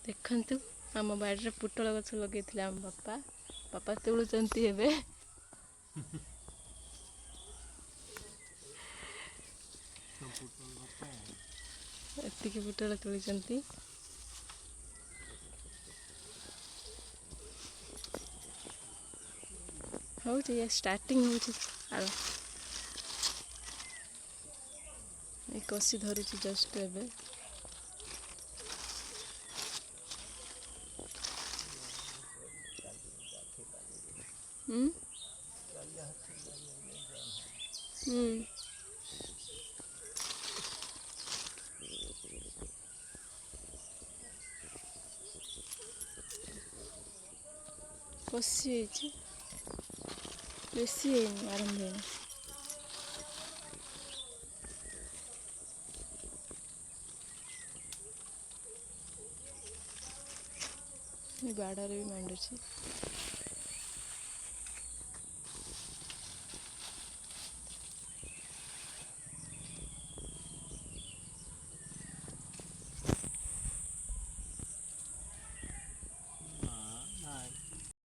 ଦେଖନ୍ତୁ ଆମ ବାଡ଼ିରେ ପୋଟଳ ଗଛ ଲଗେଇଥିଲେ ଆମ ବାପା ବାପା ତୋଳୁଛନ୍ତି ଏବେ। ଏତିକି ପୋଟଳ ତୋଳିଛନ୍ତି। ହଉଛି ଷ୍ଟାର୍ଟିଂ ହଉଛି ଆଳ ଏ କଷି ଧରୁଛି ଜଷ୍ଟ ଏବେ। ହୁଁ ହୁଁ କଷି ହେଇଛି, ବେଶୀ ହେଇନି, ଆରମ୍ଭ ହେଇନି। ବାଡ଼ରେ ବି ମାଣ୍ଡୁଛି।